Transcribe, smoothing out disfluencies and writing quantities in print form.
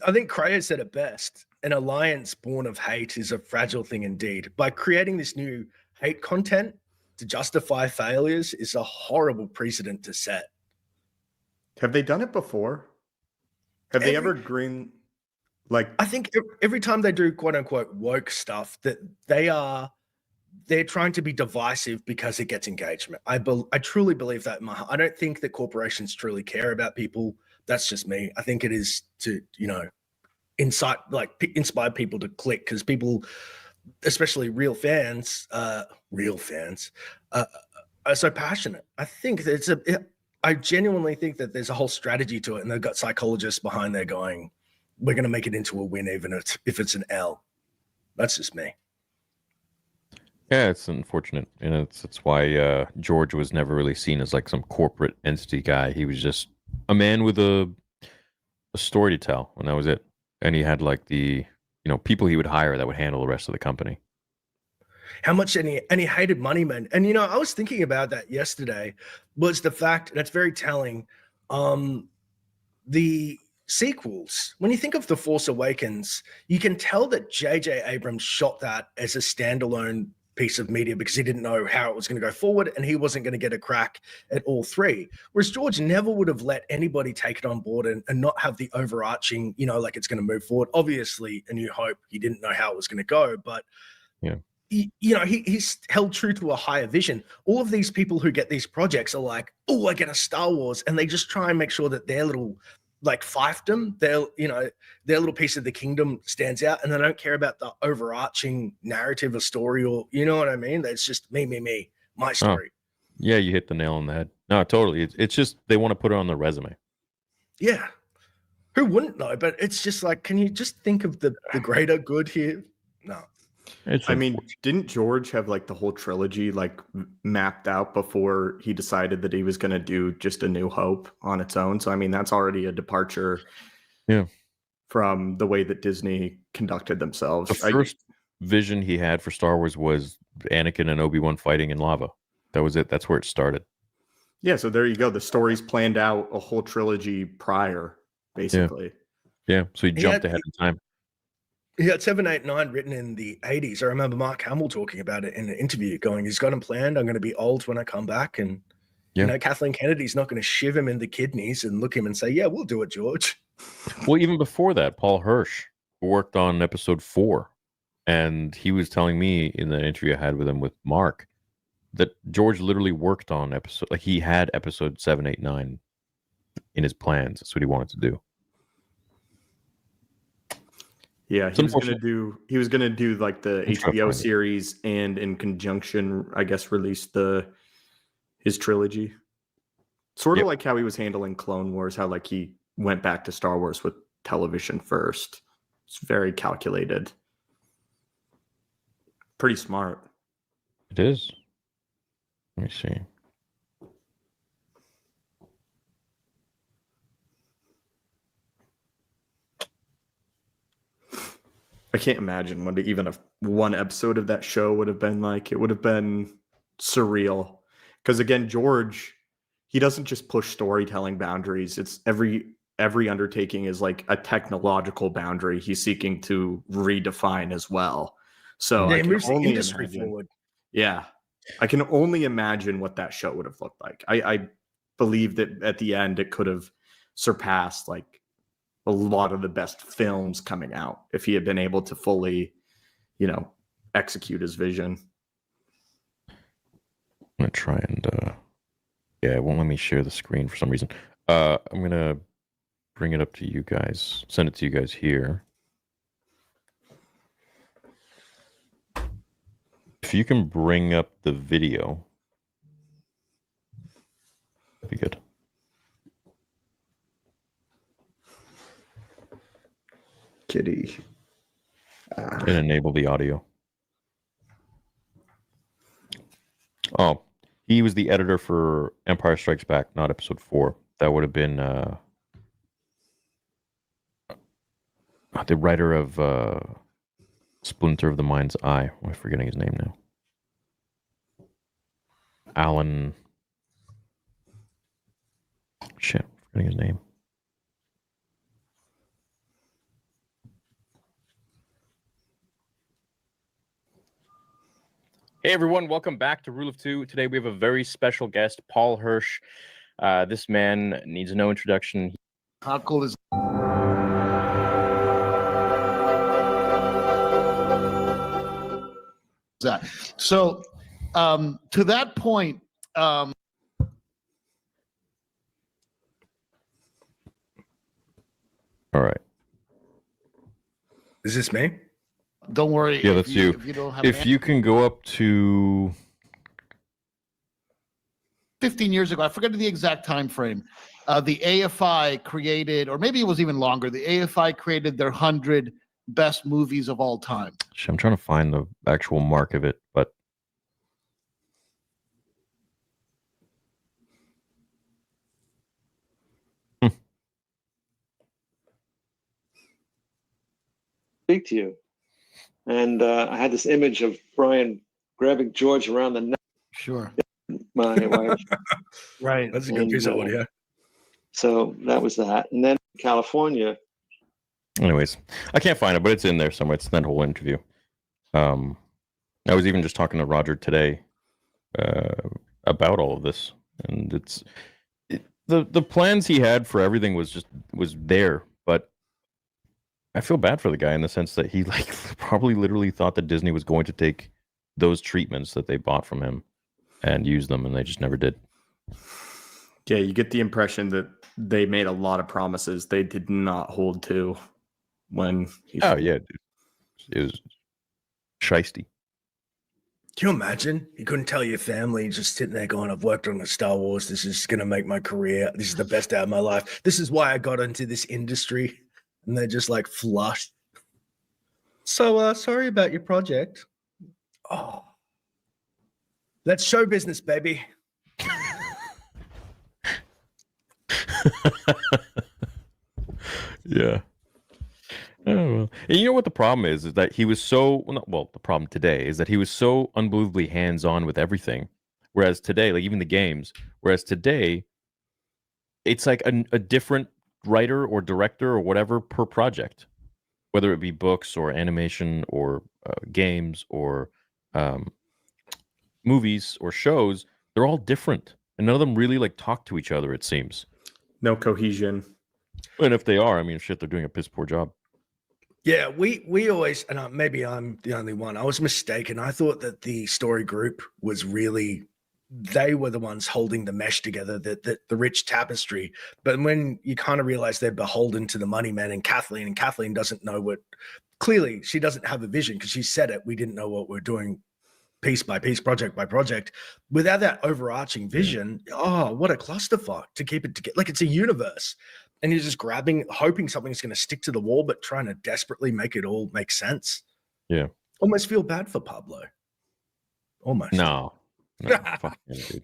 I think Creo said it best. An alliance born of hate is a fragile thing indeed. By creating this new hate content to justify failures is a horrible precedent to set. Have they done it before? Have they ever like? I think every time they do quote unquote woke stuff, that they're trying to be divisive because it gets engagement. I truly believe that in my heart. I don't think that corporations truly care about people. That's just me. I think it is to, inspire people to click, because people, especially real fans, uh, are so passionate. I think that I genuinely think that there's a whole strategy to it, and they've got psychologists behind there going, we're going to make it into a win, even if it's an L. That's just me. Yeah, it's unfortunate, and it's why George was never really seen as like some corporate entity guy. He was just a man with a story to tell, and that was it. And he had like the people he would hire that would handle the rest of the company. How much and he hated money men. And I was thinking about that yesterday, was the fact that's very telling. The sequels, when you think of The Force Awakens, you can tell that J.J. Abrams shot that as a standalone piece of media because he didn't know how it was going to go forward, and he wasn't going to get a crack at all three. Whereas George never would have let anybody take it on board and not have the overarching, like it's going to move forward. Obviously, A New Hope, he didn't know how it was going to go, but yeah. He's held true to a higher vision. All of these people who get these projects are like, oh, I get a Star Wars, and they just try and make sure that their little fiefdom, their little piece of the kingdom stands out, and they don't care about the overarching narrative or story, or you know what I mean? It's just me, my story. Oh, yeah, you hit the nail on the head. No, totally. It's just they want to put it on their resume. Yeah. Who wouldn't know? But it's just like, can you just think of the greater good here? No. I mean, didn't George have like the whole trilogy like mapped out before he decided that he was going to do just A New Hope on its own? So I mean, that's already a departure, from the way that Disney conducted themselves. The first vision he had for Star Wars was Anakin and Obi-Wan fighting in lava. That was it. That's where it started. Yeah, so there you go. The story's planned out a whole trilogy prior, basically. Yeah, so he jumped ahead in time. He had 7, 8, 9 written in the 80s. I remember Mark Hamill talking about it in an interview, going, he's got him planned. I'm going to be old when I come back. And, Kathleen Kennedy's not going to shiv him in the kidneys and look him and say, yeah, we'll do it, George. Well, even before that, Paul Hirsch worked on episode 4. And he was telling me in the interview I had with him with Mark that George literally worked on episode, like he had episode 7, 8, 9 in his plans. That's what he wanted to do. Yeah, he was gonna do like the HBO series, and in conjunction, I guess, release his trilogy. Sort of like how he was handling Clone Wars, how like he went back to Star Wars with television first. It's very calculated. Pretty smart. It is. Let me see. I can't imagine what even one episode of that show would have been like. It would have been surreal. Because again, George, he doesn't just push storytelling boundaries. It's every undertaking is like a technological boundary he's seeking to redefine as well. So I can only imagine. Forward. Yeah. I can only imagine what that show would have looked like. I believe that at the end it could have surpassed like a lot of the best films coming out if he had been able to fully, execute his vision. I'm going to try and, it won't let me share the screen for some reason. I'm going to bring it up to you guys, send it to you guys here. If you can bring up the video, that'd be good. Kitty. And enable the audio. Oh, he was the editor for Empire Strikes Back, not episode 4. That would have been the writer of Splinter of the Mind's Eye. I'm forgetting his name now. Alan. Shit, I'm forgetting his name. Hey everyone, welcome back to Rule of Two. Today we have a very special guest, Paul Hirsch. This man needs no introduction. How cool is that? So, to that point, All right. Is this me? don't worry. Yeah, if that's you. If you don't have, If you can go up to 15 years ago, I forget the exact time frame. The AFI created, or maybe it was even longer. The AFI created their 100 best movies of all time. I'm trying to find the actual mark of it, but speak to you. And I had this image of Brian grabbing George around the neck. Sure. My wife. Right. That's a good And, piece of audio. So that was that. And then California. anyways, I can't find it, but it's in there somewhere. It's in that whole interview. I was even just talking to Roger today about all of this, and the plans he had for everything was there, but I feel bad for the guy in the sense that he like probably literally thought that Disney was going to take those treatments that they bought from him and use them, and they just never did. Yeah, you get the impression that they made a lot of promises they did not hold to when he Oh yeah, dude. It was shiesty. Can you imagine? You couldn't tell your family, just sitting there going, I've worked on the Star Wars. This is going to make my career. This is the best day of my life. This is why I got into this industry. And they're just like flushed. So sorry about your project. Oh, that's show business, baby. Yeah. Oh, well. And you know what the problem is that he was so the problem today is that he was so unbelievably hands-on with everything. Whereas today, like even the games, today, it's like a different writer or director or whatever per project, whether it be books or animation or games or movies or shows. They're all different, and none of them really like talk to each other. It seems. no cohesion. And if they are, I mean, shit, they're doing a piss poor job. Yeah, we always, and maybe I'm the only one. I was mistaken. I thought that the story group was really, they were the ones holding the mesh together, the rich tapestry. But when you kind of realize they're beholden to the money man and Kathleen doesn't know what, clearly she doesn't have a vision because she said it. We didn't know what we're doing piece by piece, project by project. Without that overarching vision, oh, what a clusterfuck to keep it together. Like it's a universe. And you're just grabbing, hoping something's going to stick to the wall, but trying to desperately make it all make sense. Yeah. Almost feel bad for Pablo. Almost. No, fuck him, dude.